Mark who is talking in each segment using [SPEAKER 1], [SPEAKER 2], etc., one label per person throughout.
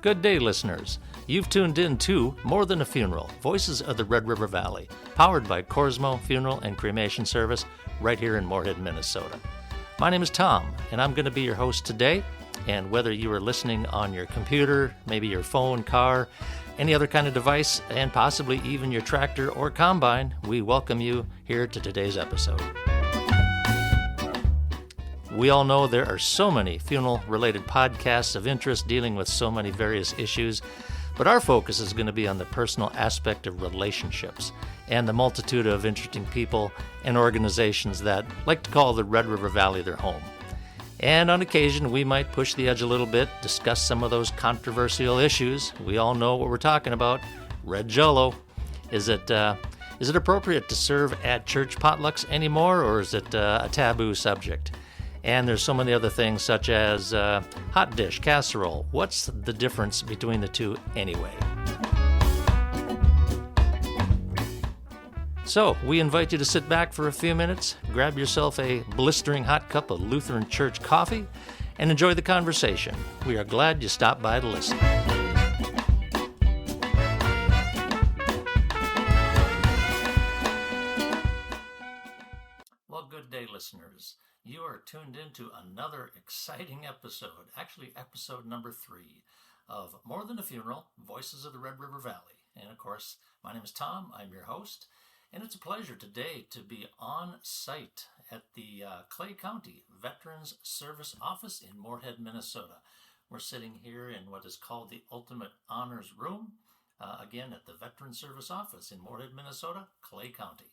[SPEAKER 1] Good day, listeners. You've tuned in to More Than a Funeral, Voices of the Red River Valley, powered by Corsmo Funeral and Cremation Service right here in Moorhead, Minnesota. My name is Tom, and I'm going to be your host today. And whether you are listening on your computer, maybe your phone, car, any other kind of device, and possibly even your tractor or combine, we welcome you here to today's episode. We all know there are so many funeral-related podcasts of interest dealing with so many various issues, but our focus is going to be on the personal aspect of relationships and the multitude of interesting people and organizations that like to call the Red River Valley their home. And on occasion, we might push the edge a little bit, discuss some of those controversial issues. We all know what we're talking about. Red Jell-O. Is it appropriate to serve at church potlucks anymore, or is it a taboo subject? And there's so many other things such as hot dish, casserole. What's the difference between the two anyway? So, we invite you to sit back for a few minutes, grab yourself a blistering hot cup of Lutheran Church coffee, and enjoy the conversation. We are glad you stopped by to listen. Well, good day, listeners. You are tuned into another exciting episode, actually episode number 3 of More Than a Funeral, Voices of the Red River Valley. And of course, my name is Tom, I'm your host, and it's a pleasure today to be on site at the Clay County Veterans Service Office in Moorhead, Minnesota. We're sitting here in what is called the Ultimate Honors Room, again at the Veterans Service Office in Moorhead, Minnesota, Clay County.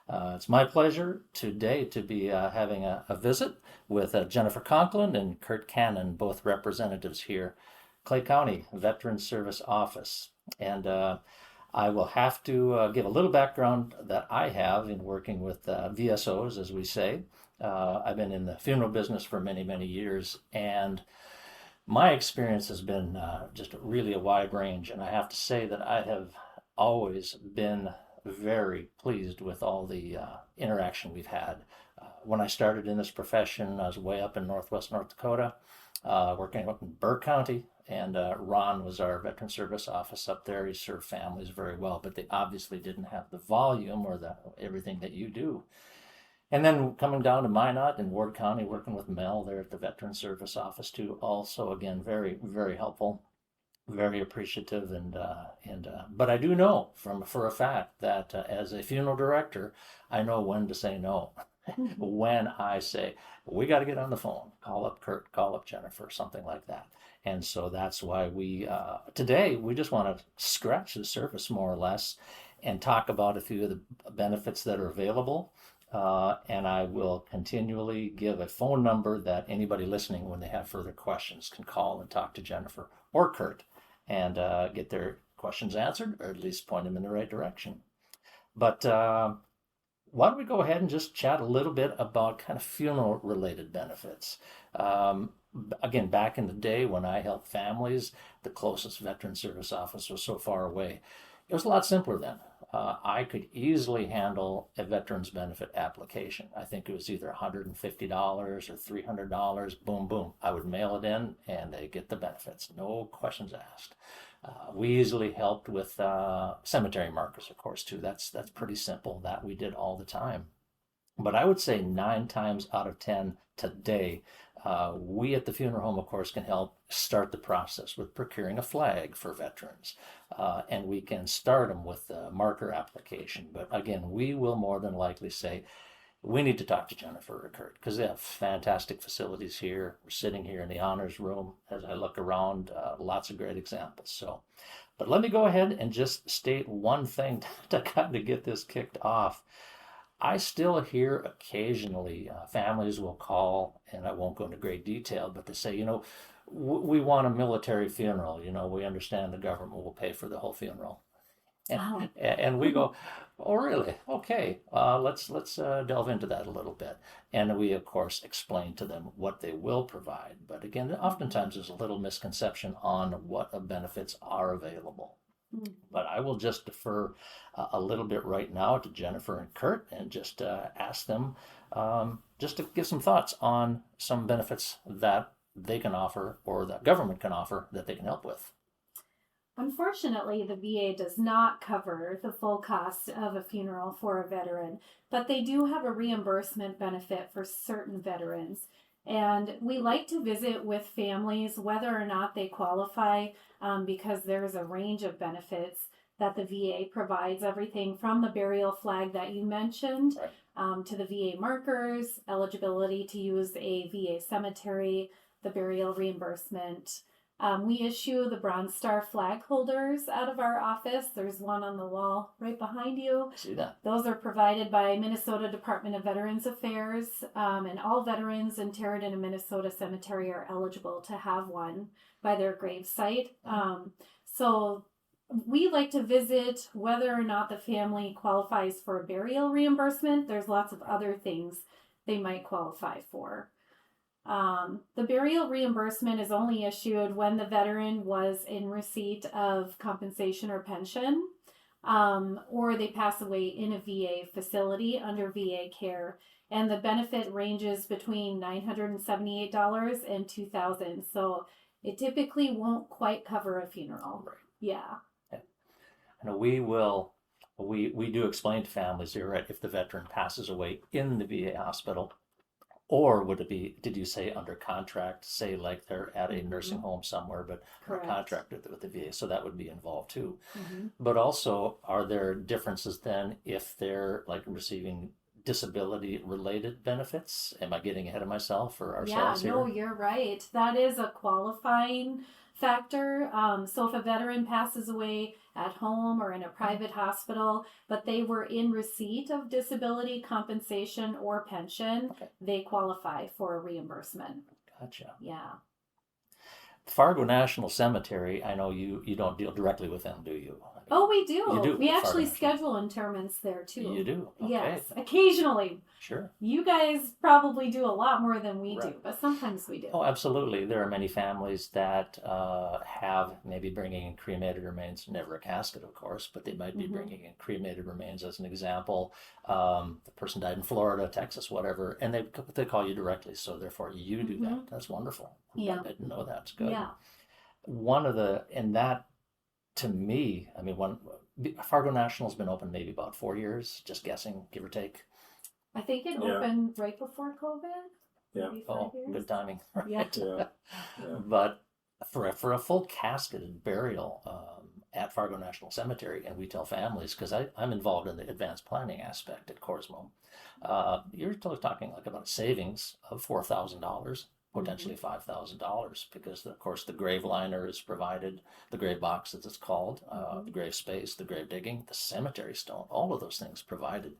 [SPEAKER 1] It's my pleasure today to be having a visit with Jennifer Conklin and Curt, both representatives here, Clay County Veterans Service Office. And I will have to give a little background that I have in working with VSOs, as we say. I've been in the funeral business for many, many years, and my experience has been just really a wide range. And I have to say that I have always been very pleased with all the interaction we've had. When I started in this profession, I was way up in northwest North Dakota, working up in Burke County, and Ron was our Veteran Service Office up there. He served families very well, but they obviously didn't have the volume or everything that you do. And then coming down to Minot in Ward County, working with Mel there at the Veteran Service Office too, also again very, very helpful. Very appreciative, but I do know for a fact that as a funeral director, I know when to say no. When I say, we got to get on the phone, call up Curt, call up Jennifer, something like that. And so that's why we, today, we just want to scratch the surface more or less and talk about a few of the benefits that are available. And I will continually give a phone number that anybody listening, when they have further questions, can call and talk to Jennifer or Curt and get their questions answered, or at least point them in the right direction. But why don't we go ahead and just chat a little bit about kind of funeral-related benefits. Again, back in the day when I helped families, the closest Veteran Service Office was so far away. It was a lot simpler then. I could easily handle a veterans benefit application. I think it was either $150 or $300. Boom, boom. I would mail it in and they get the benefits. No questions asked. We easily helped with cemetery markers, of course, too. That's pretty simple. That we did all the time. But I would say 9 times out of 10 today, we at the funeral home, of course, can help start the process with procuring a flag for veterans. And we can start them with the marker application. But again, we will more than likely say, we need to talk to Jennifer or Curt because they have fantastic facilities here. We're sitting here in the honors room. As I look around, lots of great examples. But let me go ahead and just state one thing to kind of get this kicked off. I still hear occasionally families will call, and I won't go into great detail, but they say, we want a military funeral. We understand the government will pay for the whole funeral. And we go, oh, really? Okay, let's delve into that a little bit. And we, of course, explain to them what they will provide. But again, oftentimes there's a little misconception on what benefits are available. But I will just defer a little bit right now to Jennifer and Curt and just ask them just to give some thoughts on some benefits that they can offer or the government can offer that they can help with?
[SPEAKER 2] Unfortunately, the VA does not cover the full cost of a funeral for a veteran, but they do have a reimbursement benefit for certain veterans. And we like to visit with families whether or not they qualify, because there's a range of benefits that the VA provides, everything from the burial flag that you mentioned,
[SPEAKER 1] Right.
[SPEAKER 2] to the VA markers, eligibility to use a VA cemetery, the burial reimbursement. We issue the Bronze Star flag holders out of our office. There's one on the wall right behind you.
[SPEAKER 1] I see that.
[SPEAKER 2] Those are provided by Minnesota Department of Veterans Affairs, and all veterans interred in a Minnesota cemetery are eligible to have one by their grave site. So we like to visit whether or not the family qualifies for a burial reimbursement. There's lots of other things they might qualify for. The burial reimbursement is only issued when the veteran was in receipt of compensation or pension, or they pass away in a VA facility under VA care. And the benefit ranges between $978 and $2,000. So it typically won't quite cover a funeral.
[SPEAKER 1] Right.
[SPEAKER 2] Yeah.
[SPEAKER 1] And we do explain to families, you're right, if the veteran passes away in the VA hospital, or would it be, did you say under contract, say like they're at a nursing home somewhere, but
[SPEAKER 2] Correct.
[SPEAKER 1] contracted with the VA, so that would be involved too.
[SPEAKER 2] Mm-hmm.
[SPEAKER 1] But also, are there differences then if they're like receiving disability related benefits? Am I getting ahead of myself or ourselves here?
[SPEAKER 2] No, you're right. That is a qualifying factor. So if a veteran passes away at home or in a private hospital, but they were in receipt of disability compensation or pension, they qualify for a reimbursement.
[SPEAKER 1] Gotcha.
[SPEAKER 2] Yeah.
[SPEAKER 1] Fargo National Cemetery, I know you don't deal directly with them, do you?
[SPEAKER 2] Oh, we do.
[SPEAKER 1] You do.
[SPEAKER 2] We actually schedule interments there too.
[SPEAKER 1] You do? Okay.
[SPEAKER 2] Yes, occasionally.
[SPEAKER 1] Sure.
[SPEAKER 2] You guys probably do a lot more than we
[SPEAKER 1] Right.
[SPEAKER 2] do, but sometimes we do.
[SPEAKER 1] Oh, absolutely. There are many families that have maybe bringing in cremated remains, never a casket, of course, but they might be bringing in cremated remains as an example. The person died in Florida, Texas, whatever, and they call you directly, so therefore you do that. That's wonderful.
[SPEAKER 2] Yeah.
[SPEAKER 1] I didn't know that. It's good.
[SPEAKER 2] Yeah.
[SPEAKER 1] And that, to me, I mean, Fargo National's been open maybe about 4 years, just guessing, give or take.
[SPEAKER 2] I think it opened right before COVID.
[SPEAKER 3] Yeah.
[SPEAKER 2] Maybe 5 years.
[SPEAKER 1] Good timing.
[SPEAKER 2] Yeah.
[SPEAKER 3] Yeah.
[SPEAKER 1] But for a full casketed burial at Fargo National Cemetery, and we tell families, because I'm involved in the advanced planning aspect at Corsmo, you're talking like about a savings of $4,000, potentially $5,000, because of course the grave liner is provided, the grave box as it's called, the grave space, the grave digging, the cemetery stone, all of those things provided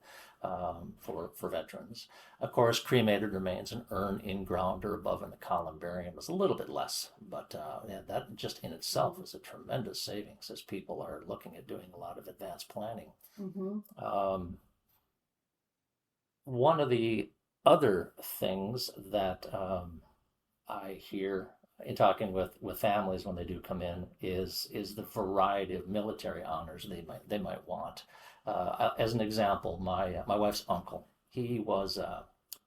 [SPEAKER 1] for veterans. Of course, cremated remains, an urn in ground or above in the columbarium is a little bit less, but that just in itself is a tremendous savings as people are looking at doing a lot of advanced planning. One of the other things that I hear in talking with families when they do come in is the variety of military honors they might want. As an example, my wife's uncle, he was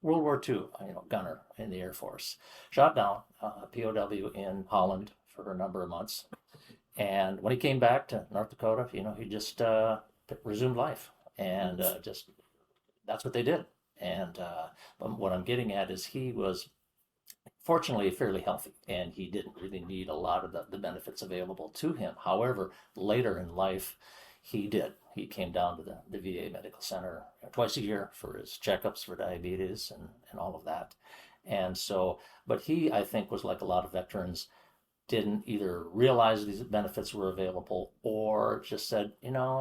[SPEAKER 1] World War II, gunner in the Air Force, shot down, POW in Holland for a number of months, and when he came back to North Dakota, he just resumed life, and just that's what they did. And but what I'm getting at is he was fortunately fairly healthy, and he didn't really need a lot of the benefits available to him. However, later in life, he did. He came down to the VA Medical Center twice a year for his checkups for diabetes and all of that. And so, but he, I think, was like a lot of veterans, didn't either realize these benefits were available or just said,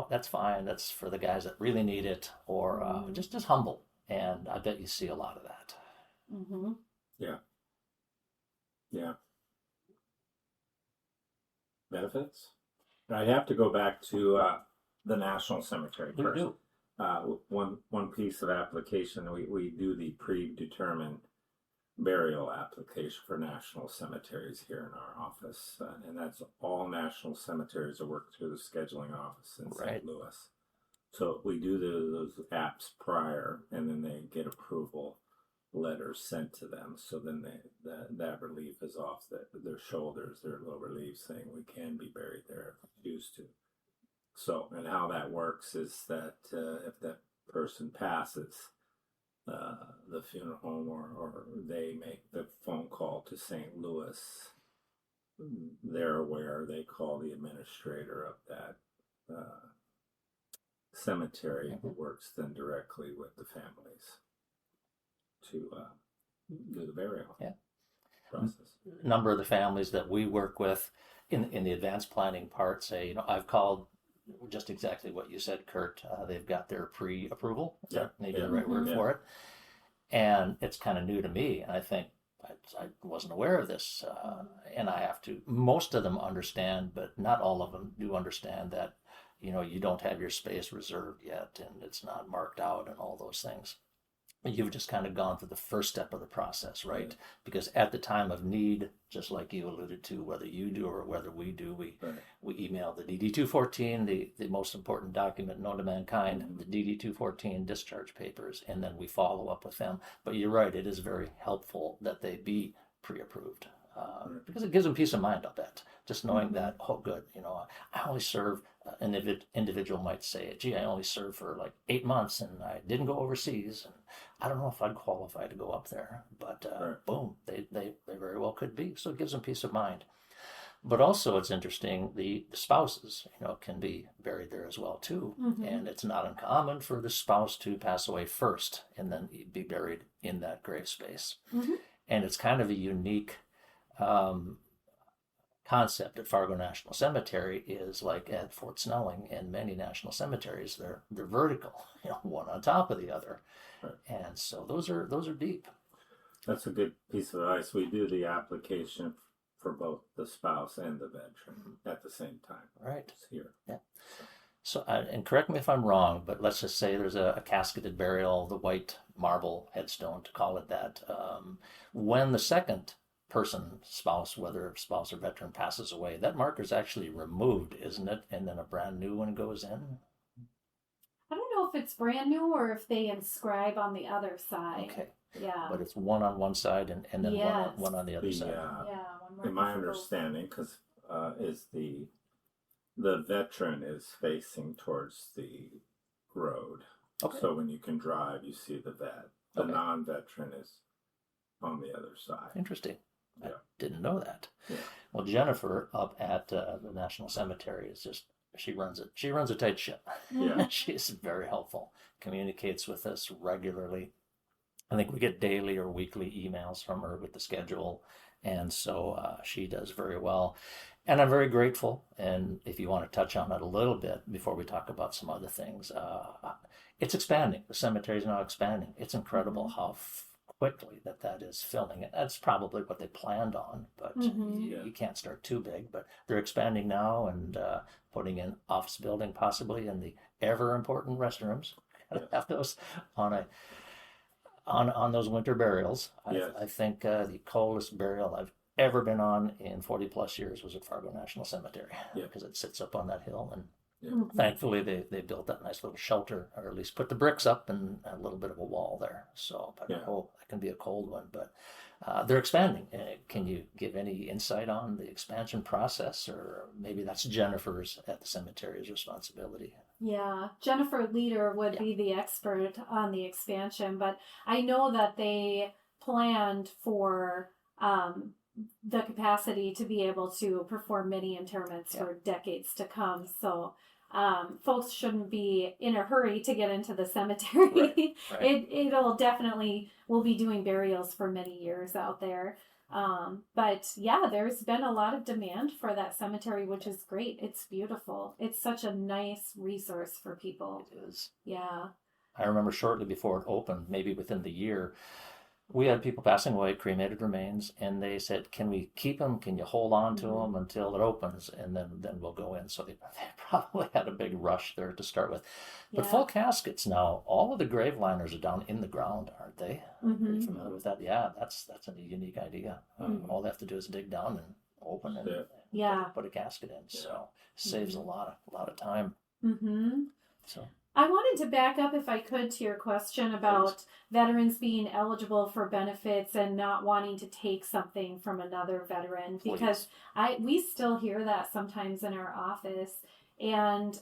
[SPEAKER 1] that's fine. That's for the guys that really need it, or just humble. And I bet you see a lot of that.
[SPEAKER 2] Mm-hmm.
[SPEAKER 3] Yeah. Yeah. Benefits? I'd have to go back to the National Cemetery first.
[SPEAKER 1] You do.
[SPEAKER 3] One piece of application, we do the predetermined burial application for national cemeteries here in our office, and that's all national cemeteries that work through the scheduling office in
[SPEAKER 1] Right.
[SPEAKER 3] St. Louis. So we do those apps prior, and then they get approval letters sent to them. So then that relief is off their shoulders, their little relief saying we can be buried there if we choose to. So, and how that works is that if that person passes, the funeral home or they make the phone call to St. Louis, they're aware, they call the administrator of that cemetery who works then directly with the families to do the burial process.
[SPEAKER 1] A number of the families that we work with in the advanced planning part say, I've called just exactly what you said, Curt. They've got their pre-approval. Is that maybe the right word for it? And it's kind of new to me. And I think I wasn't aware of this. And I have to, most of them understand, but not all of them do understand that, you don't have your space reserved yet and it's not marked out and all those things. You've just kind of gone through the first step of the process, right?
[SPEAKER 3] Right.
[SPEAKER 1] Because at the time of need, just like you alluded to, whether you do or whether we do, we email the DD-214, the most important document known to mankind, the DD-214 discharge papers, and then we follow up with them. But you're right, it is very helpful that they be pre-approved. Because it gives them peace of mind, I'll bet. Just knowing that, oh, good, I only serve, an individual might say, gee, I only served for like 8 months and I didn't go overseas. And I don't know if I'd qualify to go up there. But boom, they very well could be. So it gives them peace of mind. But also it's interesting, the spouses, can be buried there as well, too. Mm-hmm. And it's not uncommon for the spouse to pass away first and then be buried in that grave space. Mm-hmm. And it's kind of a unique concept at Fargo National Cemetery is like at Fort Snelling and many national cemeteries, they're vertical, one on top of the other. Right. And so those are deep. That's
[SPEAKER 3] a good piece of advice. We do the application for both the spouse and the veteran at the same time.
[SPEAKER 1] Right.
[SPEAKER 3] It's here.
[SPEAKER 1] Yeah. So, and correct me if I'm wrong, but let's just say there's a casketed burial, the white marble headstone, to call it that. When the second person, spouse, whether spouse or veteran, passes away, that marker is actually removed, isn't it? And then a brand new one goes in?
[SPEAKER 2] I don't know if it's brand new or if they inscribe on the other side.
[SPEAKER 1] Okay.
[SPEAKER 2] Yeah.
[SPEAKER 1] But it's one on one side and then one on the other side.
[SPEAKER 2] One more.
[SPEAKER 3] In my understanding, because is the veteran is facing towards the road. Okay. So when you can drive, you see the vet. The non-veteran is on the other side.
[SPEAKER 1] Interesting.
[SPEAKER 3] Yeah.
[SPEAKER 1] I didn't know that.
[SPEAKER 3] Yeah.
[SPEAKER 1] Well, Jennifer up at the National Cemetery is just, she runs a tight ship.
[SPEAKER 3] Yeah.
[SPEAKER 1] She's very helpful, communicates with us regularly. I think we get daily or weekly emails from her with the schedule. And so she does very well. And I'm very grateful. And if you want to touch on it a little bit before we talk about some other things, it's expanding. The cemetery is now expanding. It's incredible how quickly that is filling. And that's probably what they planned on, but you can't start too big. But they're expanding now and putting in office building possibly in the ever important restrooms. Have those on those winter burials. I think the coldest burial I've ever been on in 40 plus years was at Fargo National Cemetery because it sits up on that hill, and thankfully they built that nice little shelter, or at least put the bricks up and a little bit of a wall there. So, but that can be a cold one. But they're expanding. Can you give any insight on the expansion process, or maybe that's Jennifer's at the cemetery's responsibility?
[SPEAKER 2] Yeah, Jennifer Leader would be the expert on the expansion, but I know that they planned for the capacity to be able to perform many interments for decades to come. So folks shouldn't be in a hurry to get into the cemetery. Right. It'll definitely, we'll be doing burials for many years out there. But yeah, there's been a lot of demand for that cemetery, which is great. It's beautiful. It's such a nice resource for people.
[SPEAKER 1] It is.
[SPEAKER 2] Yeah.
[SPEAKER 1] I remember shortly before it opened, maybe within the year, we had people passing away, cremated remains, and they said, can we keep them? Can you hold on to them until it opens? And then we'll go in. So they probably had a big rush there to start with. But full caskets now, all of the grave liners are down in the ground, aren't they? Are you familiar with that? Yeah, that's a unique idea. All they have to do is dig down and open and put a casket in. So saves a lot of time.
[SPEAKER 2] Mm-hmm.
[SPEAKER 1] So
[SPEAKER 2] I wanted to back up, if I could, to your question about veterans being eligible for benefits and not wanting to take something from another veteran, because we still hear that sometimes in our office. And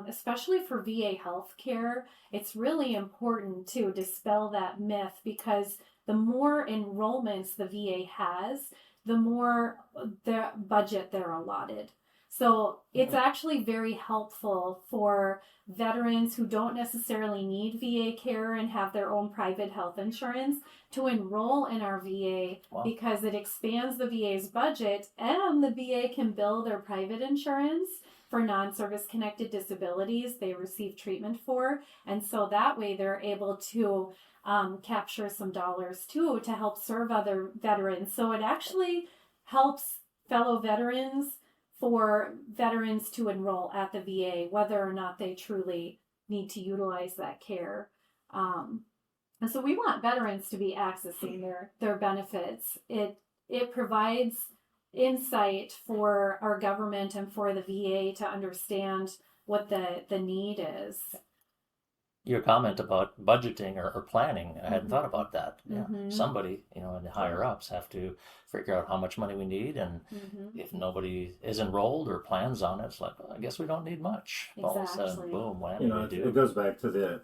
[SPEAKER 2] especially for VA healthcare, it's really important to dispel that myth, because the more enrollments the VA has, the more the budget they're allotted. So it's actually very helpful for veterans who don't necessarily need VA care and have their own private health insurance to enroll in our VA, because it expands the VA's budget, and the VA can bill their private insurance for non-service connected disabilities they receive treatment for. And so that way they're able to capture some dollars too to help serve other veterans. So it actually helps fellow veterans, for veterans to enroll at the VA, whether or not they truly need to utilize that care. And so we want veterans to be accessing their benefits. It provides insight for our government and for the VA to understand what the need is.
[SPEAKER 1] Your comment about budgeting or planning, I hadn't thought about that. Yeah. Somebody, in the higher ups have to figure out how much money we need, and if nobody is enrolled or plans on it, it's like, well, I guess we don't need much.
[SPEAKER 2] Exactly.
[SPEAKER 1] All of a sudden, boom, whammy, we do.
[SPEAKER 3] It goes back to the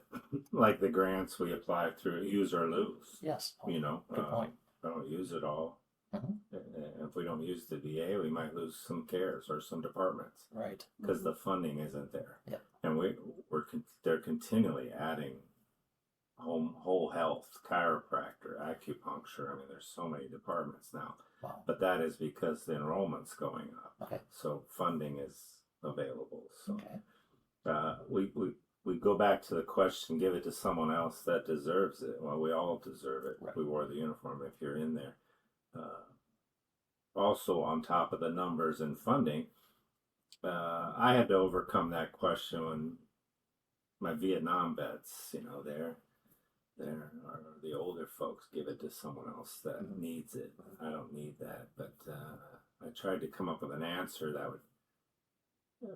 [SPEAKER 3] grants we apply through, use or lose.
[SPEAKER 1] Yes.
[SPEAKER 3] Good
[SPEAKER 1] point.
[SPEAKER 3] I don't use it all. If we don't use the VA, we might lose some cares or some departments,
[SPEAKER 1] right?
[SPEAKER 3] Because the funding isn't there.
[SPEAKER 1] Yep.
[SPEAKER 3] And they're continually adding whole health, chiropractor, acupuncture. I mean, there's so many departments now.
[SPEAKER 1] Wow.
[SPEAKER 3] But that is because the enrollment's going up.
[SPEAKER 1] Okay.
[SPEAKER 3] So funding is available. So
[SPEAKER 1] okay.
[SPEAKER 3] we go back to the question: give it to someone else that deserves it. Well, we all deserve it.
[SPEAKER 1] Right.
[SPEAKER 3] We wore the uniform. If you're in there. Also, on top of the numbers and funding, I had to overcome that question when my Vietnam vets, they're the older folks, give it to someone else that needs it. I don't need that, but I tried to come up with an answer that would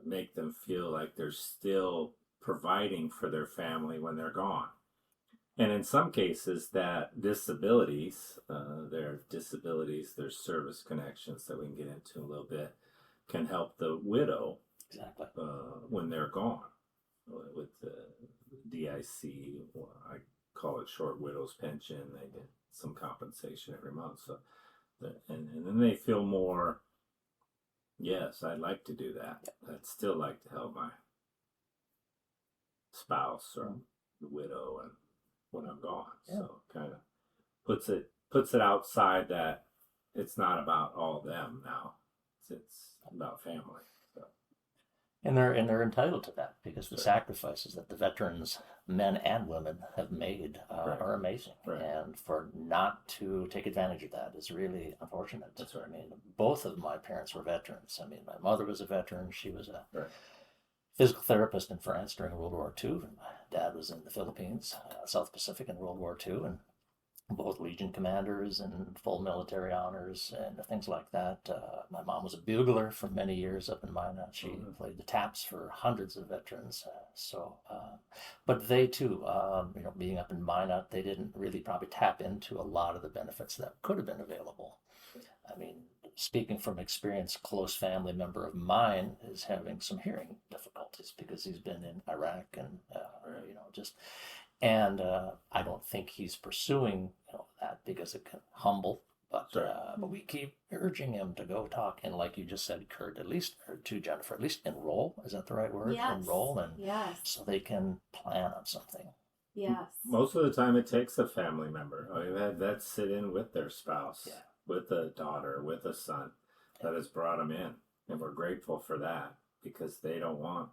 [SPEAKER 3] make them feel like they're still providing for their family when they're gone. And in some cases, that disabilities, their service connections that we can get into a little bit, can help the widow when they're gone. With the DIC, or I call it short widow's pension, they get some compensation every month. So, and then they feel more, yes, I'd like to do that. I'd still like to help my spouse or the widow and when I'm gone. So kind of puts it outside that it's not about all them now. It's about family. So.
[SPEAKER 1] And they're entitled to that, because the sacrifices that the veterans, men and women, have made are amazing.
[SPEAKER 3] Right.
[SPEAKER 1] And for not to take advantage of that is really unfortunate.
[SPEAKER 3] That's right.
[SPEAKER 1] I mean, both of my parents were veterans. I mean, my mother was a veteran. She was a physical therapist in France during World War II. And my dad was in the Philippines, South Pacific in World War II, and both Legion commanders and full military honors and things like that. My mom was a bugler for many years up in Minot. She played the taps for hundreds of veterans. But they too, being up in Minot, they didn't really probably tap into a lot of the benefits that could have been available. I mean, speaking from experience, a close family member of mine is having some hearing difficulties because he's been in Iraq and, and I don't think he's pursuing that because it can humble, but we keep urging him to go talk. And like you just said, Curt, to Jennifer, at least enroll. Is that the right word?
[SPEAKER 2] Yes.
[SPEAKER 1] Enroll, and so they can plan on something.
[SPEAKER 2] Yes.
[SPEAKER 3] Most of the time it takes a family member. I've had vets sit in with their spouse. Yeah. With a daughter, with a son that has brought them in. And we're grateful for that because they don't want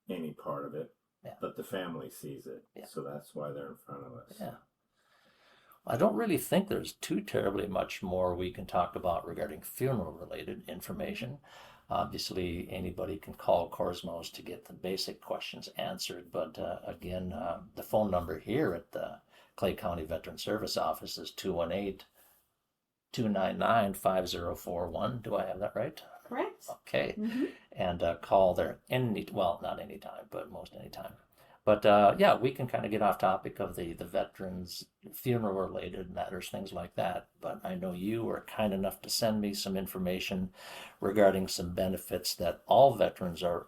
[SPEAKER 3] any part of it, but the family sees it. Yeah. So that's why they're in front of us.
[SPEAKER 1] Yeah. I don't really think there's too terribly much more we can talk about regarding funeral-related information. Obviously, anybody can call Cosmos to get the basic questions answered. But again, the phone number here at the Clay County Veteran Service Office is 218-299-5041. Do I have that right?
[SPEAKER 2] Correct.
[SPEAKER 1] Okay. And call there not anytime, but most anytime. But yeah, we can kind of get off topic of the veterans funeral related matters, things like that. But I know you were kind enough to send me some information regarding some benefits that all veterans are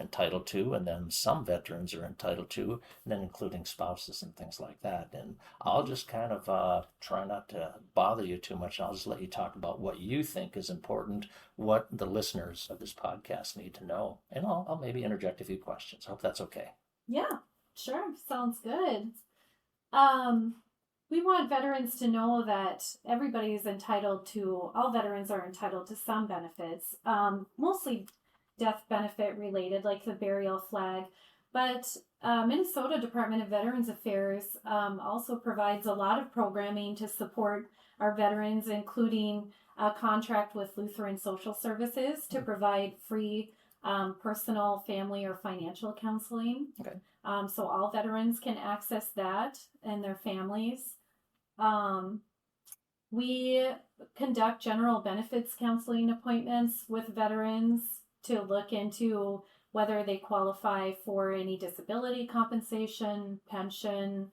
[SPEAKER 1] entitled to, and then some veterans are entitled to, and then including spouses and things like that. And I'll just kind of try not to bother you too much. I'll just let you talk about what you think is important, what the listeners of this podcast need to know, and I'll maybe interject a few questions. I hope that's okay.
[SPEAKER 2] Yeah, sure. Sounds good. We want veterans to know that everybody is entitled to, all veterans are entitled to some benefits, mostly death benefit related, like the burial flag. But Minnesota Department of Veterans Affairs also provides a lot of programming to support our veterans, including a contract with Lutheran Social Services to provide free personal, family, or financial counseling.
[SPEAKER 1] Okay.
[SPEAKER 2] So all veterans can access that and their families. We conduct general benefits counseling appointments with veterans to look into whether they qualify for any disability compensation, pension.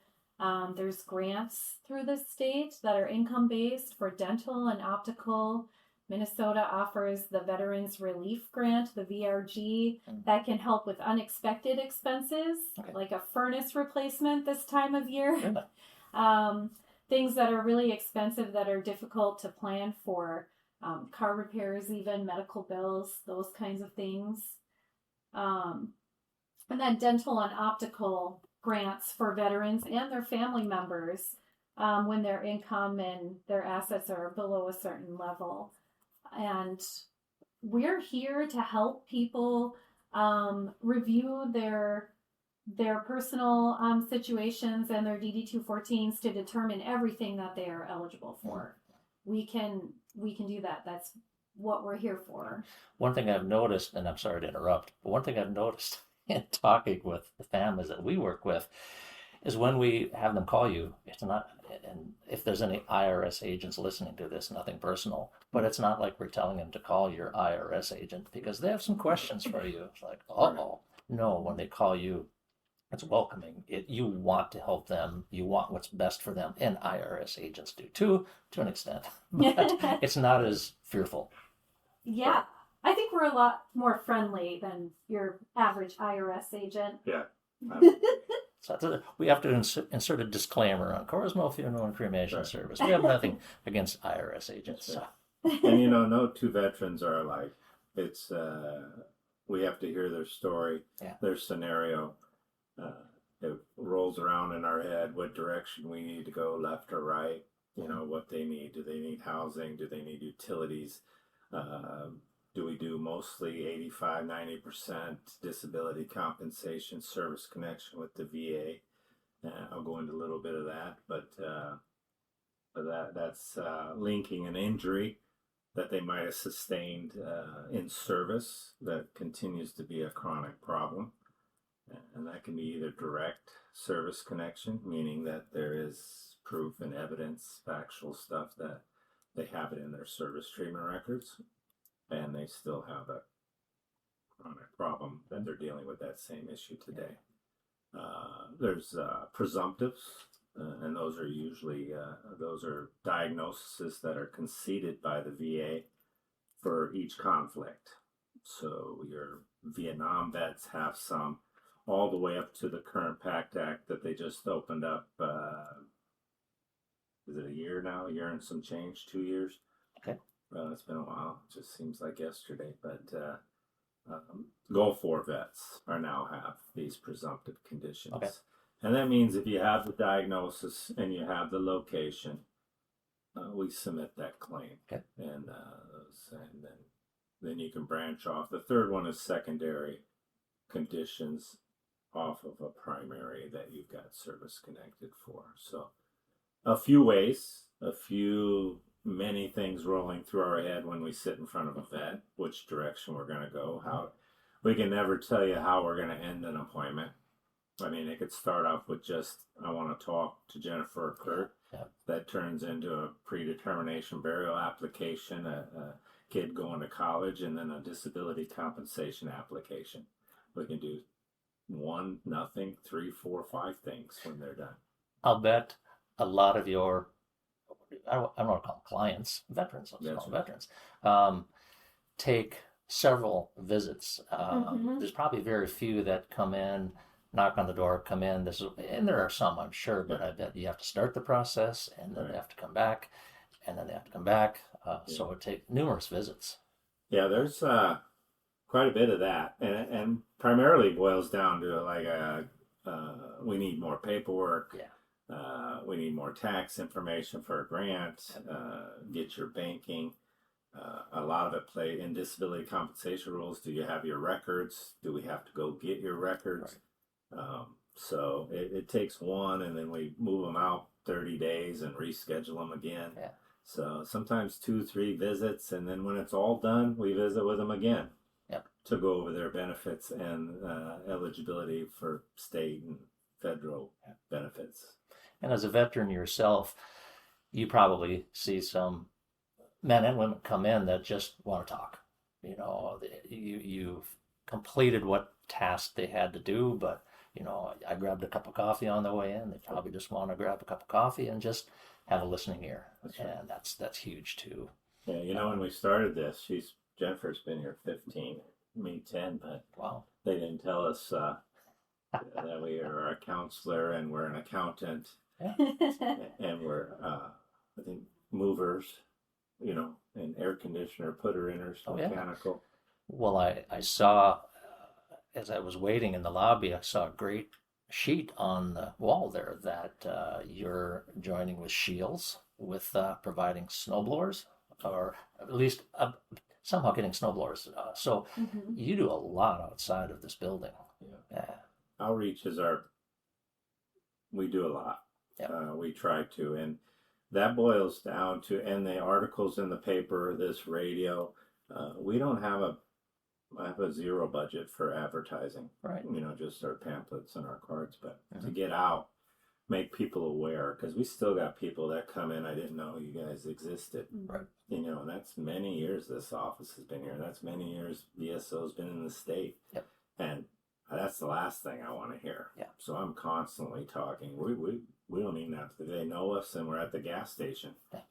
[SPEAKER 2] There's grants through the state that are income-based for dental and optical. Minnesota offers the Veterans Relief Grant, the VRG, that can help with unexpected expenses, like a furnace replacement this time of year. Things that are really expensive that are difficult to plan for, car repairs, even medical bills, those kinds of things. And then dental and optical grants for veterans and their family members when their income and their assets are below a certain level. And we're here to help people review their personal situations and their DD-214s to determine everything that they are eligible for. We can do that. That's what we're here for.
[SPEAKER 1] One thing I've noticed, and I'm sorry to interrupt, but one thing I've noticed in talking with the families that we work with is when we have them call you, it's not, and if there's any IRS agents listening to this, nothing personal, but it's not like we're telling them to call your IRS agent because they have some questions for you. It's like, uh-oh. No, when they call you, it's welcoming. You want to help them. You want what's best for them. And IRS agents do too, to an extent. But it's not as fearful.
[SPEAKER 2] Yeah. I think we're a lot more friendly than your average IRS agent.
[SPEAKER 3] Yeah.
[SPEAKER 1] So we have to insert a disclaimer on Corismo Funeral and Cremation Service. We have nothing against IRS agents. So.
[SPEAKER 3] And no two veterans are alike. It's we have to hear their story, their scenario. It rolls around in our head what direction we need to go, left or right. What they need. Do they need housing? Do they need utilities? Do we do mostly 85-90% disability compensation, service connection with the VA? I'll go into a little bit of that, but that's linking an injury that they might have sustained in service that continues to be a chronic problem. And that can be either direct service connection, meaning that there is proof and evidence, factual stuff that they have it in their service treatment records, and they still have a chronic problem that they're dealing with that same issue today. There's presumptives, and those are usually those are diagnoses that are conceded by the VA for each conflict. So your Vietnam vets have some, all the way up to the current PACT Act that they just opened up. Is it a year now? A year and some change? 2 years?
[SPEAKER 1] Okay.
[SPEAKER 3] It's been a while. It just seems like yesterday. But Gulf War vets now have these presumptive conditions.
[SPEAKER 1] Okay.
[SPEAKER 3] And that means if you have the diagnosis and you have the location, we submit that claim.
[SPEAKER 1] Okay.
[SPEAKER 3] And then you can branch off. The third one is secondary conditions off of a primary that you've got service connected for. So a few ways, many things rolling through our head when we sit in front of a vet, which direction we're going to go. How we can never tell you how we're going to end an appointment. I mean, it could start off with just, I want to talk to Jennifer or Curt.
[SPEAKER 1] Yeah.
[SPEAKER 3] That turns into a predetermination burial application, a kid going to college, and then a disability compensation application. We can do one, nothing, 3, 4, 5 things when they're done.
[SPEAKER 1] I'll bet a lot of your, I don't want to call them clients, veterans, let's call them veterans, take several visits. There's probably very few that come in, knock on the door, come in. And there are some, I'm sure, but I bet you have to start the process, and then they have to come back, and then they have to come back. So it takes numerous visits.
[SPEAKER 3] Yeah, there's quite a bit of that, and primarily boils down to like we need more paperwork.
[SPEAKER 1] Yeah.
[SPEAKER 3] We need more tax information for a grant. Get your banking. A lot of it play in disability compensation rules. Do you have your records? Do we have to go get your records? Right. So it takes one, and then we move them out 30 days and reschedule them again.
[SPEAKER 1] Yeah.
[SPEAKER 3] So sometimes 2, 3 visits, and then when it's all done, we visit with them again.
[SPEAKER 1] Yep.
[SPEAKER 3] To go over their benefits and eligibility for state and federal benefits.
[SPEAKER 1] And as a veteran yourself, you probably see some men and women come in that just want to talk. You know, you've completed what task they had to do, but, you know, I grabbed a cup of coffee on the way in. They probably just want to grab a cup of coffee and just have a listening ear. That's right. And that's huge too.
[SPEAKER 3] Yeah, you know, when we started this, Jennifer's been here 15, me 10, but
[SPEAKER 1] wow,
[SPEAKER 3] they didn't tell us that we are a counselor and we're an accountant, and we're I think movers, you know, and air conditioner putter-inners, mechanical.
[SPEAKER 1] Well, I saw as I was waiting in the lobby, I saw a great sheet on the wall there that you're joining with Shields with providing snowblowers, or at least somehow getting snowblowers. So you do a lot outside of this building. Yeah.
[SPEAKER 3] Outreach is we do a lot. Yeah. We try to, and that boils down to, and the articles in the paper, this radio, we don't have I have a zero budget for advertising. Right. You know, just our pamphlets and our cards, but to get out, make people aware, because we still got people that come in, I didn't know you guys existed. Right. You know, and that's many years this office has been here. That's many years VSO's been in the state. Yep. And that's the last thing I want to hear. Yeah. So I'm constantly talking. We don't even have to, they know us, and we're at the gas station. Yeah.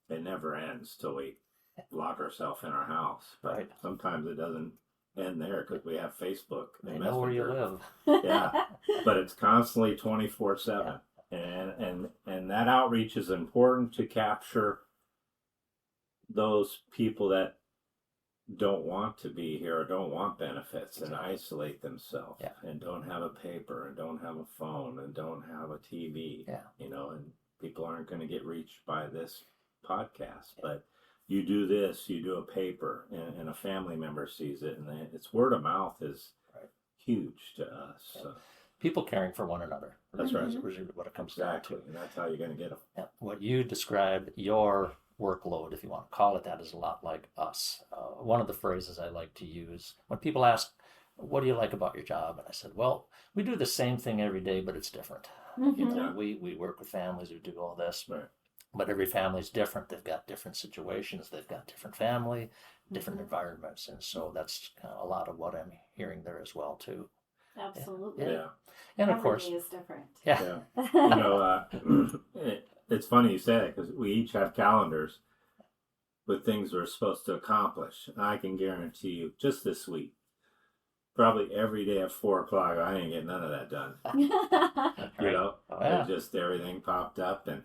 [SPEAKER 3] It never ends till we lock ourselves in our house. But sometimes it doesn't end there because we have Facebook.
[SPEAKER 1] They know where you live.
[SPEAKER 3] Yeah, but it's constantly 24/7, and that outreach is important to capture those people that don't want to be here or don't want benefits and isolate themselves and don't have a paper and don't have a phone and don't have a TV. Yeah, you know, and people aren't going to get reached by this podcast, but you do this, you do a paper, and a family member sees it, and it's word of mouth is huge to us. Yeah. So.
[SPEAKER 1] People caring for one another.
[SPEAKER 3] That's right.
[SPEAKER 1] That's what it comes down to.
[SPEAKER 3] And that's how you're going to get them.
[SPEAKER 1] Yeah. What you described, your workload, if you want to call it that, is a lot like us. One of the phrases I like to use when people ask, what do you like about your job? And I said, well, we do the same thing every day, but it's different. You know, we work with families who do all this. Right. But every family is different. They've got different situations. They've got different family, different environments. And so that's a lot of what I'm hearing there as well, too.
[SPEAKER 2] Absolutely.
[SPEAKER 3] Yeah.
[SPEAKER 1] And of course.
[SPEAKER 2] Everything is different.
[SPEAKER 3] Yeah. You know, it's funny you say that because we each have calendars with things we're supposed to accomplish. And I can guarantee you, just this week, probably every day at 4 o'clock, I ain't getting none of that done. You know, just everything popped up, and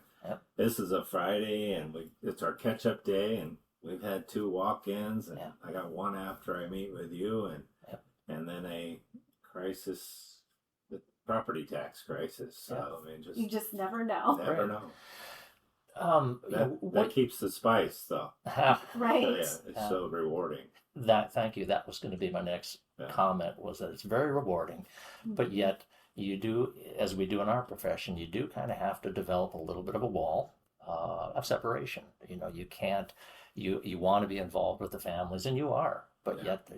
[SPEAKER 3] this is a Friday, and it's our catch-up day, and we've had 2 walk-ins, and I got one after I meet with you, and then a crisis, the property tax crisis. So I mean,
[SPEAKER 2] you just never know.
[SPEAKER 3] Never know. That keeps the spice, though.
[SPEAKER 2] Right.
[SPEAKER 3] So, it's so rewarding.
[SPEAKER 1] Thank you. That was going to be my next comment, was that it's very rewarding, but yet you do, as we do in our profession, you do kind of have to develop a little bit of a wall of separation. You know, you can't, you want to be involved with the families, and you are, but yet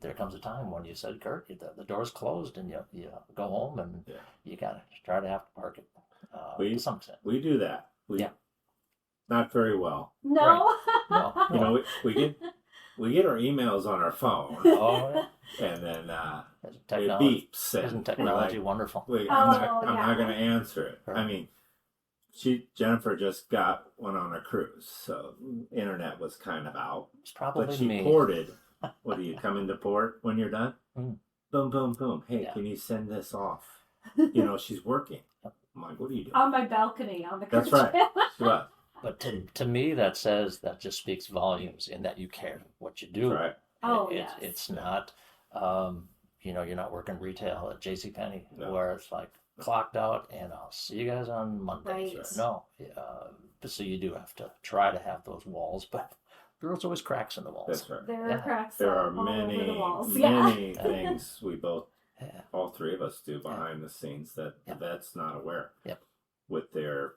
[SPEAKER 1] there comes a time when you said, Curt, the door's closed, and you go home, and you got to try to have to park it to some extent.
[SPEAKER 3] We do that. Not very well.
[SPEAKER 2] No.
[SPEAKER 1] Right. No.
[SPEAKER 3] You know, we get our emails on our phone.
[SPEAKER 1] Oh,
[SPEAKER 3] and then
[SPEAKER 1] Isn't
[SPEAKER 3] It
[SPEAKER 1] technology,
[SPEAKER 3] beeps. And
[SPEAKER 1] isn't technology
[SPEAKER 3] you're like,
[SPEAKER 1] wonderful?
[SPEAKER 3] wait,
[SPEAKER 2] Oh,
[SPEAKER 3] I'm
[SPEAKER 2] yeah.
[SPEAKER 3] not going to answer it.
[SPEAKER 1] Right.
[SPEAKER 3] I mean, Jennifer just went on a cruise, so internet was kind of out.
[SPEAKER 1] It's probably
[SPEAKER 3] But she
[SPEAKER 1] me.
[SPEAKER 3] ported. What do you come into port when you're done?
[SPEAKER 1] Mm.
[SPEAKER 3] Boom, boom, boom. Hey,
[SPEAKER 1] Yeah.
[SPEAKER 3] can you send this off? You know, she's working. I'm like, what are you doing?
[SPEAKER 2] On my balcony on the
[SPEAKER 3] That's
[SPEAKER 2] cruise
[SPEAKER 3] right.
[SPEAKER 2] ship.
[SPEAKER 3] She was.
[SPEAKER 1] But to me, that just speaks volumes in that you care what you do.
[SPEAKER 3] That's right.
[SPEAKER 2] Oh,
[SPEAKER 1] It's
[SPEAKER 2] yes.
[SPEAKER 1] it's not, you're not working retail at JCPenney
[SPEAKER 3] No.
[SPEAKER 1] where it's like clocked out and I'll see you guys on Monday.
[SPEAKER 2] Right.
[SPEAKER 1] No, so you do have to try to have those walls, but there's always cracks in the walls.
[SPEAKER 3] That's right.
[SPEAKER 2] There are
[SPEAKER 1] Yeah.
[SPEAKER 2] cracks
[SPEAKER 3] There
[SPEAKER 2] all
[SPEAKER 3] are
[SPEAKER 2] over the
[SPEAKER 3] many,
[SPEAKER 2] walls.
[SPEAKER 3] many things we both,
[SPEAKER 1] Yeah.
[SPEAKER 3] all three of us do behind the scenes that
[SPEAKER 1] Yep.
[SPEAKER 3] the vet's not aware.
[SPEAKER 1] Yep.
[SPEAKER 3] With their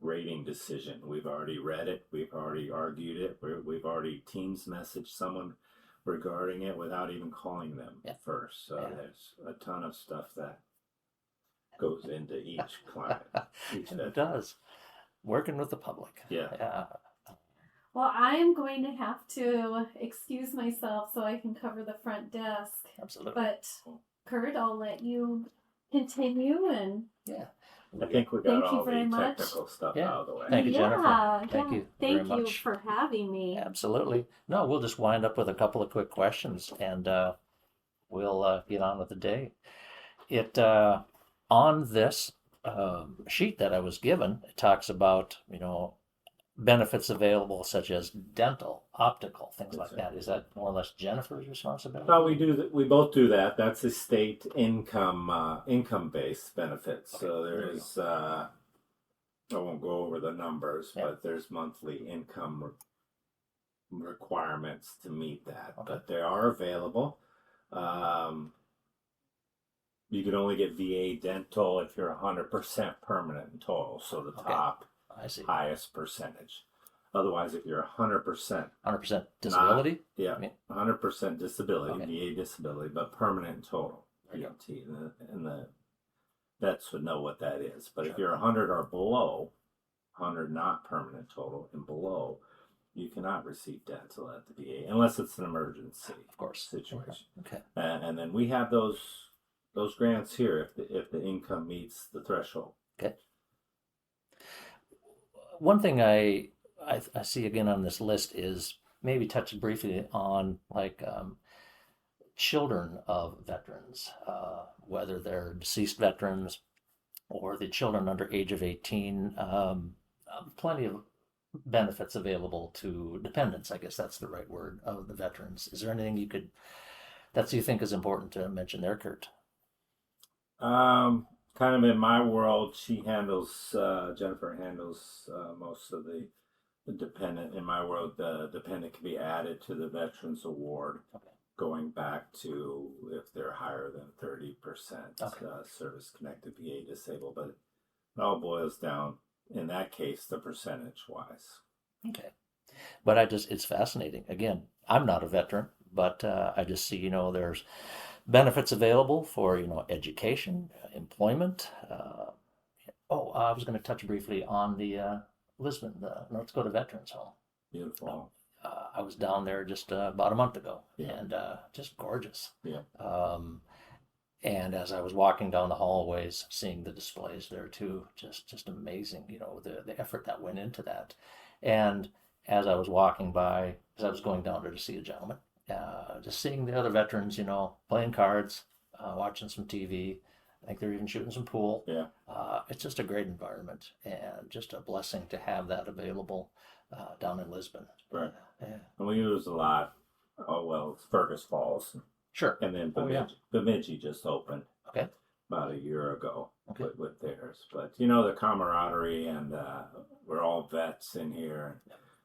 [SPEAKER 3] rating decision. We've already read it. We've already argued it. We've already Teams messaged someone regarding it without even calling them
[SPEAKER 1] Yep.
[SPEAKER 3] first. So
[SPEAKER 1] Yeah.
[SPEAKER 3] there's a ton of stuff that goes into each client. Each
[SPEAKER 1] And
[SPEAKER 3] vet.
[SPEAKER 1] it does. Working with the public.
[SPEAKER 3] Yeah.
[SPEAKER 1] Yeah.
[SPEAKER 2] Well, I am going to have to excuse myself so I can cover the front desk.
[SPEAKER 1] Absolutely.
[SPEAKER 2] But, Curt, I'll let you continue and
[SPEAKER 1] Yeah.
[SPEAKER 3] I think we got
[SPEAKER 2] Thank you
[SPEAKER 3] all
[SPEAKER 2] very
[SPEAKER 3] the
[SPEAKER 2] much.
[SPEAKER 3] technical stuff
[SPEAKER 1] Yeah.
[SPEAKER 3] out of the way.
[SPEAKER 1] Thank you, Jennifer.
[SPEAKER 2] Yeah,
[SPEAKER 1] Thank
[SPEAKER 2] yeah.
[SPEAKER 1] you very
[SPEAKER 2] Thank you
[SPEAKER 1] much.
[SPEAKER 2] for having me.
[SPEAKER 1] Absolutely. No, we'll just wind up with a couple of quick questions and we'll get on with the day. It on this sheet that I was given, it talks about, benefits available such as dental, optical, things like that. Is that more or less Jennifer's responsibility?
[SPEAKER 3] No, we do. We both do that. That's a state income-based benefits.
[SPEAKER 1] Okay,
[SPEAKER 3] So
[SPEAKER 1] there
[SPEAKER 3] there
[SPEAKER 1] you
[SPEAKER 3] is. I won't go over the numbers,
[SPEAKER 1] Yeah.
[SPEAKER 3] but there's monthly income requirements to meet that.
[SPEAKER 1] Okay.
[SPEAKER 3] But they are available. You can only get VA dental if you're 100% permanent in total. So the
[SPEAKER 1] Okay.
[SPEAKER 3] top
[SPEAKER 1] I see.
[SPEAKER 3] highest percentage. Otherwise, if you're 100%,
[SPEAKER 1] 100% disability?
[SPEAKER 3] yeah,
[SPEAKER 1] I mean-
[SPEAKER 3] 100% disability,
[SPEAKER 1] Okay.
[SPEAKER 3] VA disability, but permanent in total.
[SPEAKER 1] There you go.
[SPEAKER 3] PMT, and the vets would know what that is. But if
[SPEAKER 1] Sure.
[SPEAKER 3] you're 100 or below, 100 not permanent total and below, you cannot receive dental at the VA unless it's an emergency
[SPEAKER 1] Of course.
[SPEAKER 3] situation.
[SPEAKER 1] Okay.
[SPEAKER 3] And then we have those grants here if the income meets the threshold.
[SPEAKER 1] Okay. One thing I see again on this list is maybe touch briefly on children of veterans, whether they're deceased veterans or the children under age of 18. Plenty of benefits available to dependents. I guess that's the right word of the veterans. Is there anything you think is important to mention there, Curt?
[SPEAKER 3] Kind of in my world, Jennifer handles most of the dependent. In my world, the dependent can be added to the Veterans Award,
[SPEAKER 1] Okay.
[SPEAKER 3] going back to if they're higher than 30%
[SPEAKER 1] Okay.
[SPEAKER 3] service-connected VA disabled. But it all boils down, in that case, the percentage-wise.
[SPEAKER 1] Okay. But it's fascinating. Again, I'm not a veteran, but I just see, there's benefits available for, education, employment. I was going to touch briefly on the Lisbon, the North Dakota Veterans Home.
[SPEAKER 3] Beautiful.
[SPEAKER 1] I was down there just about a month ago,
[SPEAKER 3] Yeah.
[SPEAKER 1] and just gorgeous.
[SPEAKER 3] Yeah.
[SPEAKER 1] And as I was walking down the hallways, seeing the displays there too, just amazing, the effort that went into that. And as I was walking by, as I was going down there to see a gentleman, just seeing the other veterans, playing cards, watching some TV. I think they're even shooting some pool.
[SPEAKER 3] Yeah.
[SPEAKER 1] It's just a great environment and just a blessing to have that available down in Lisbon.
[SPEAKER 3] Right.
[SPEAKER 1] Yeah.
[SPEAKER 3] And we use a lot. It's Fergus Falls.
[SPEAKER 1] Sure.
[SPEAKER 3] And then
[SPEAKER 1] Oh, yeah.
[SPEAKER 3] Bemidji just opened.
[SPEAKER 1] Okay.
[SPEAKER 3] About a year ago.
[SPEAKER 1] Okay.
[SPEAKER 3] With theirs. But, the camaraderie, and we're all vets in here.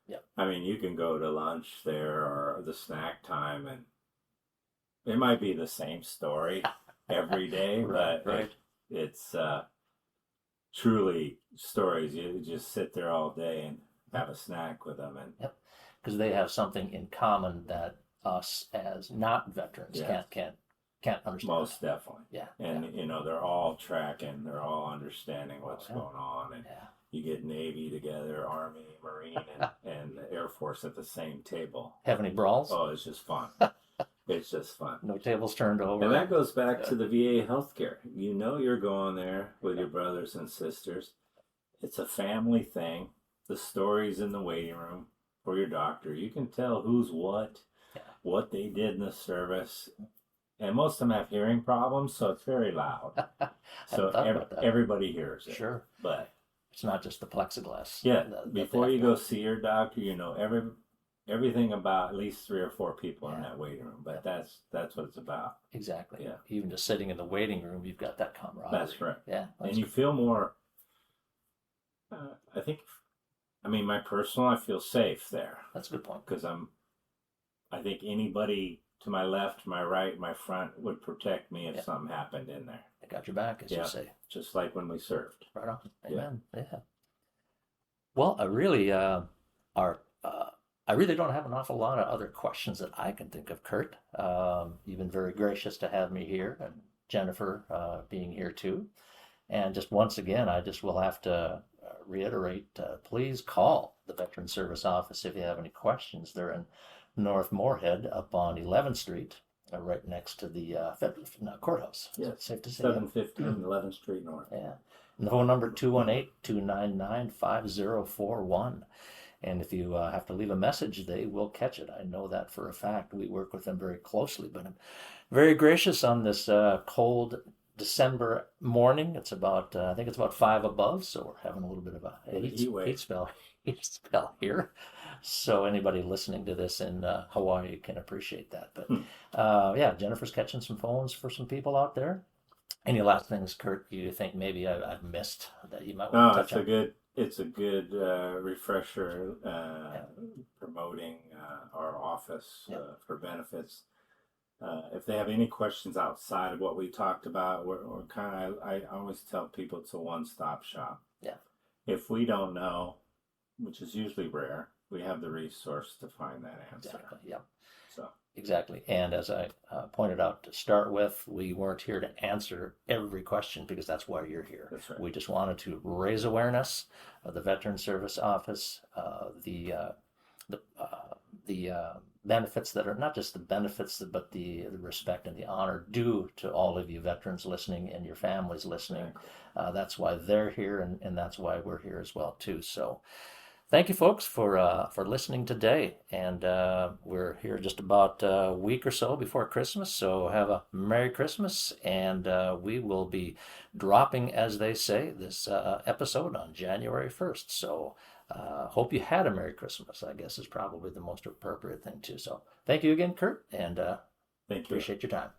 [SPEAKER 1] Yep.
[SPEAKER 3] I mean, you can go to lunch there or the snack time, and it might be the same story every day, but
[SPEAKER 1] Right.
[SPEAKER 3] it's truly stories. You just sit there all day and have a snack with them. And
[SPEAKER 1] Because they have something in common that us as not veterans
[SPEAKER 3] Yeah.
[SPEAKER 1] can't understand.
[SPEAKER 3] most definitely.
[SPEAKER 1] Yeah.
[SPEAKER 3] And, they're all tracking, they're all understanding what's
[SPEAKER 1] yeah.
[SPEAKER 3] going on. And
[SPEAKER 1] Yeah.
[SPEAKER 3] you get Navy together, Army, Marine, and the Air Force at the same table.
[SPEAKER 1] Have any brawls?
[SPEAKER 3] Oh, it's just fun. It's just fun.
[SPEAKER 1] No tables turned over.
[SPEAKER 3] And that goes back to the VA healthcare. You know you're going there with your brothers and sisters. It's a family thing. The stories in the waiting room for your doctor. You can tell who's what they did in the service. And most of them have hearing problems, so it's very loud. So everybody hears it.
[SPEAKER 1] Sure.
[SPEAKER 3] But
[SPEAKER 1] it's not just the plexiglass.
[SPEAKER 3] Yeah. Before you go see your doctor, you know everything about at least 3 or 4 people in that waiting room. But that's what it's about.
[SPEAKER 1] Exactly.
[SPEAKER 3] Yeah.
[SPEAKER 1] Even just sitting in the waiting room, you've got that camaraderie.
[SPEAKER 3] That's right.
[SPEAKER 1] Yeah.
[SPEAKER 3] And you feel more, I feel safe there.
[SPEAKER 1] That's a good point.
[SPEAKER 3] Because I think anybody to my left, my right, my front would protect me if something happened in there.
[SPEAKER 1] They got your back, as you say.
[SPEAKER 3] Just like when we served.
[SPEAKER 1] Right on. Amen. Yeah. Well, I really don't have an awful lot of other questions that I can think of, Curt. You've been very gracious to have me here, and Jennifer being here too. And just once again, I just will have to reiterate, please call the Veteran Service Office if you have any questions. They're in North Moorhead up on 11th Street, right next to the courthouse.
[SPEAKER 3] Yes,
[SPEAKER 1] safe to say.
[SPEAKER 3] 715 11th Street North.
[SPEAKER 1] Yeah. And the phone number 218-299-5041. And if you have to leave a message, they will catch it. I know that for a fact. We work with them very closely. But I'm very gracious on this cold December morning. It's about, I think it's about 5 above, so we're having a little bit of a heat spell here. So anybody listening to this in Hawaii can appreciate that. But yeah, Jennifer's catching some phones for some people out there. Any last things, Curt, you think maybe I've missed that you might want to touch on?
[SPEAKER 3] It's a good refresher promoting our office for benefits. If they have any questions outside of what we talked about, we're kind of, I always tell people it's a one-stop shop.
[SPEAKER 1] Yeah.
[SPEAKER 3] If we don't know, which is usually rare, we have the resource to find that answer.
[SPEAKER 1] Exactly. Yeah.
[SPEAKER 3] So.
[SPEAKER 1] Exactly. And as I pointed out to start with, we weren't here to answer every question because that's why you're here.
[SPEAKER 3] That's right.
[SPEAKER 1] We just wanted to raise awareness of the Veteran Service Office, the benefits that are not just the benefits, but the respect and the honor due to all of you veterans listening and your families listening. Exactly. That's why they're here, and that's why we're here as well too. So. Thank you, folks, for listening today, and we're here just about a week or so before Christmas, so have a Merry Christmas, and we will be dropping, as they say, this episode on January 1st, so hope you had a Merry Christmas, I guess is probably the most appropriate thing, too. So thank you again, Curt, and
[SPEAKER 3] thank you.
[SPEAKER 1] Appreciate your time.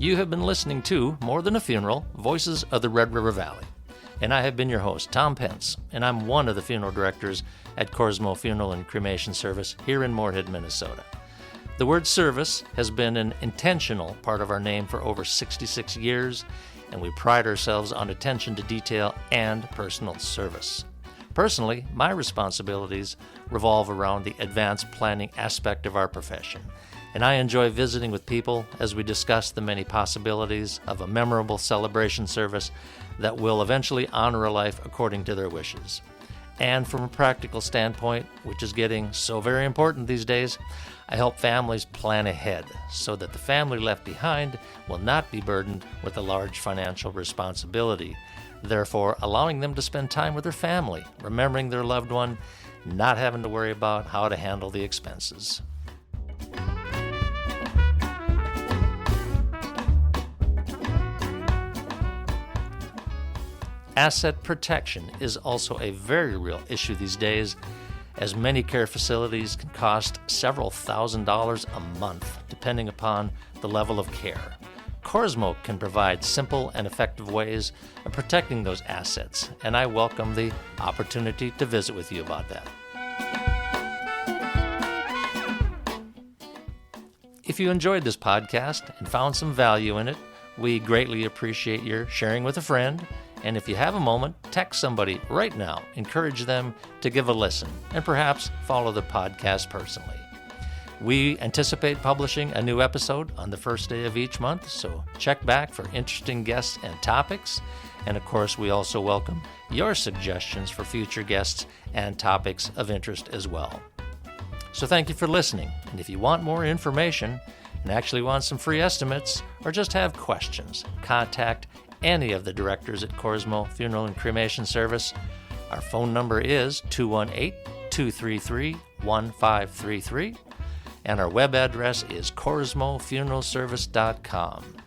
[SPEAKER 1] You have been listening to More Than a Funeral, Voices of the Red River Valley. And I have been your host, Tom Pence, and I'm one of the funeral directors at Cosmo Funeral and Cremation Service here in Moorhead, Minnesota. The word service has been an intentional part of our name for over 66 years, and we pride ourselves on attention to detail and personal service. Personally, my responsibilities revolve around the advanced planning aspect of our profession, and I enjoy visiting with people as we discuss the many possibilities of a memorable celebration service that will eventually honor a life according to their wishes. And from a practical standpoint, which is getting so very important these days, I help families plan ahead so that the family left behind will not be burdened with a large financial responsibility, therefore allowing them to spend time with their family, remembering their loved one, not having to worry about how to handle the expenses. Asset protection is also a very real issue these days, as many care facilities can cost several $1,000s a month, depending upon the level of care. Cosmo can provide simple and effective ways of protecting those assets, and I welcome the opportunity to visit with you about that. If you enjoyed this podcast and found some value in it, we greatly appreciate your sharing with a friend. And if you have a moment, text somebody right now. Encourage them to give a listen and perhaps follow the podcast personally. We anticipate publishing a new episode on the first day of each month, so check back for interesting guests and topics. And of course, we also welcome your suggestions for future guests and topics of interest as well. So thank you for listening. And if you want more information and actually want some free estimates or just have questions, contact any of the directors at Corsmo Funeral and Cremation Service. Our phone number is 218-233-1533, and our web address is corsmofuneralservice.com.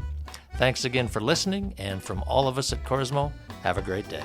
[SPEAKER 1] Thanks again for listening, and from all of us at Corsmo, have a great day.